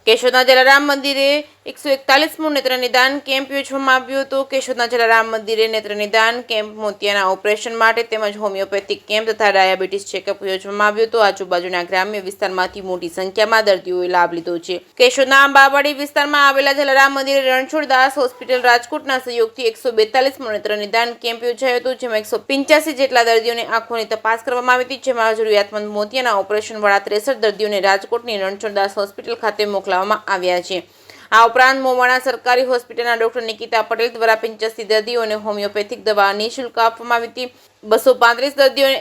કેશોદના જલારામ મંદિરે 141મો નેત્ર નિદાન કેમ્પ યોજવામાં આવ્યો હતો। કેશોદના જલારામ મંદિરે નેત્ર નિદાન કેમ્પ મોતિયાના ઓપરેશન માટે તેમજ હોમિયોપેથિક કેમ્પ તથા ડાયાબિટીસ ચેકઅપ યોજવામાં આવ્યો હતો। આજુબાજુના ગ્રામ્ય વિસ્તારમાંથી મોટી સંખ્યામાં દર્દીઓએ લાભ લીધો છે। કેશોદના આંબાવાડી વિસ્તારમાં આવેલા જલારામ મંદિરે રણછોડદાસ હોસ્પિટલ રાજકોટના સહયોગથી 142મો નેત્ર નિદાન કેમ્પ યોજાયો હતો, જેમાં 185 જેટલા દર્દીઓને આંખોની તપાસ કરવામાં આવી હતી, જેમાં જરૂરિયાતમંદ મોતિયાના ઓપરેશન વાળા 63 દર્દીઓને રાજકોટની રણછોડદાસ હોસ્પિટલ ખાતે મોકલવામાં આવ્યા છે। આ ઉપરાંત મોવાણા સરકારી હોસ્પિટલના ડોક્ટર નિકિતા પટેલ દ્વારા 85 દર્દીઓને હોમિયોપેથિક દવા નિઃશુલ્ક આપવામાં આવી હતી। 235 દર્દીઓને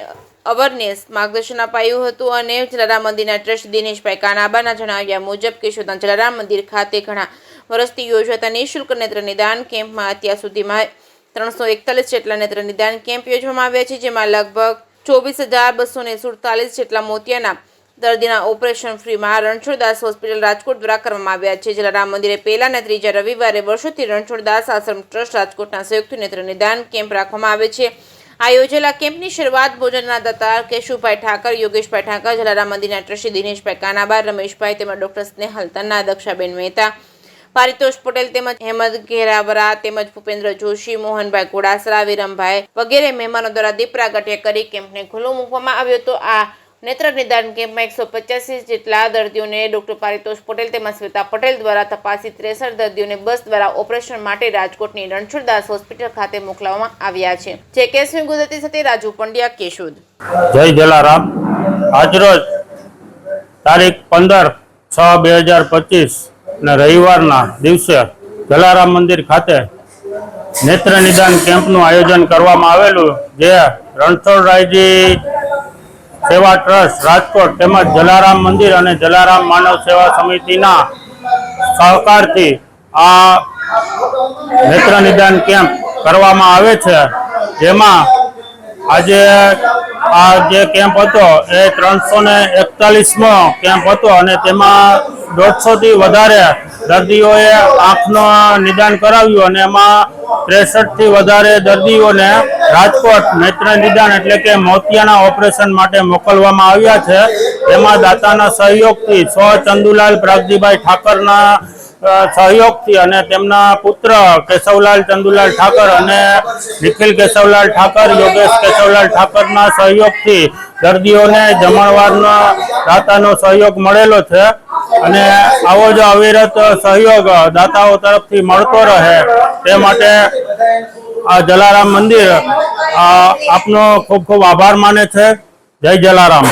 અવેરનેસ માર્ગદર્શન અપાયું હતું અને જલારામ મંદિરના ટ્રસ્ટ દિનેશભાઈ કાનાબાના જણાવ્યા મુજબ કેશોદના જલારામ મંદિર ખાતે ઘણા વર્ષથી યોજાતા નિઃશુલ્ક નેત્ર નિદાન કેમ્પમાં અત્યાર સુધીમાં 341 જેટલા નેત્ર નિદાન કેમ્પ યોજવામાં આવ્યા છે, જેમાં લગભગ 24,247 જેટલા મોતિયાના દર્દીના ઓપરેશન ફ્રીમાં રણછોડદાસ હોસ્પિટલ રાજકોટ દ્વારા કરવામાં આવ્યા છે। જલારામ મંદિરે પહેલા અને ત્રીજા રવિવારે વર્ષોથી રણછોડદાસ આશ્રમ ટ્રસ્ટ રાજકોટના સંયુક્ત નેત્ર નિદાન કેમ્પ રાખવામાં આવે છે। આ યોજેલા કેમ્પની શરૂઆત ભોજનના દાતા કેશુભાઈ ઠાકર, યોગેશભાઈ ઠાકર, જલારામ મંદિરના ટ્રસ્ટી દિનેશભાઈ કાનાબા, રમેશભાઈ તેમજ ડોક્ટર સ્નેહલ તન્ના, દક્ષાબેન મહેતા, પારિતોષ પટેલ તેમજ હેમંત ઘેરાવરા તેમજ ભૂપેન્દ્ર જોશી, મોહનભાઈ ઘોડાસરા, વિરમભાઈ વગેરે મહેમાનો દ્વારા દીપ પ્રાગટ્ય કરી કેમ્પને ખુલ્લો મૂકવામાં આવ્યો હતો। આ નેત્ર નિદાન કેમ્પમાં 185 જેટલા દર્દીઓને ડોક્ટર પારિતોષ પટેલ તેમજ શ્વેતા પટેલ દ્વારા તપાસી 63 દર્દીઓને બસ દ્વારા ઓપરેશન માટે રાજકોટની રણછોડદાસ હોસ્પિટલ ખાતે મોકલવામાં આવ્યા છે। જે કેસની ગુજરાતી સાથે રાજુ પંડ્યા, કેશોદ। જય જલારામ। આજરોજ તારીખ 15/6/2025 ને રવિવારના દિવસે જલારામ મંદિર ખાતે નેત્ર નિદાન કેમ્પનું આયોજન કરવામાં આવેલું, જે રણછોડરાયજી સેવા ટ્રસ્ટ રાજકોટ તેમજ જલારામ મંદિર અને જલારામ માનવ સેવા સમિતિના સહકારથી આ નેત્ર નિદાન કેમ્પ કરવામાં આવે છે, જેમાં આજે આ જે કેમ્પ હતો એ 341મો કેમ્પ હતો અને તેમાં 150થી વધારે દર્દીઓએ આંખનું નિદાન કરાવ્યું અને એમાં 63થી વધારે દર્દીઓને રાજકોટ નેત્ર નિદાન એટલે કે મોતિયાના ઓપરેશન માટે મોકલવામાં આવ્યા છે। તેમાં દાતાના સહયોગથી ચંદુલાલ પ્રાગજીભાઈ ઠાકરના સહયોગથી અને તેમના પુત્ર કેશવલાલ ચંદુલાલ ઠાકર અને નિખિલ કેશવલાલ ઠાકર, યોગેશ કેશવલાલ ઠાકરના સહયોગથી દર્દીઓને જમણવારનો દાતાનો સહયોગ મળેલો છે અને આવો જ અવિરત સહયોગ દાતાઓ તરફથી મળતો રહે તે માટે આ જલારામ મંદિર આપનો ખૂબ ખૂબ આભાર માને છે। જય જલારામ।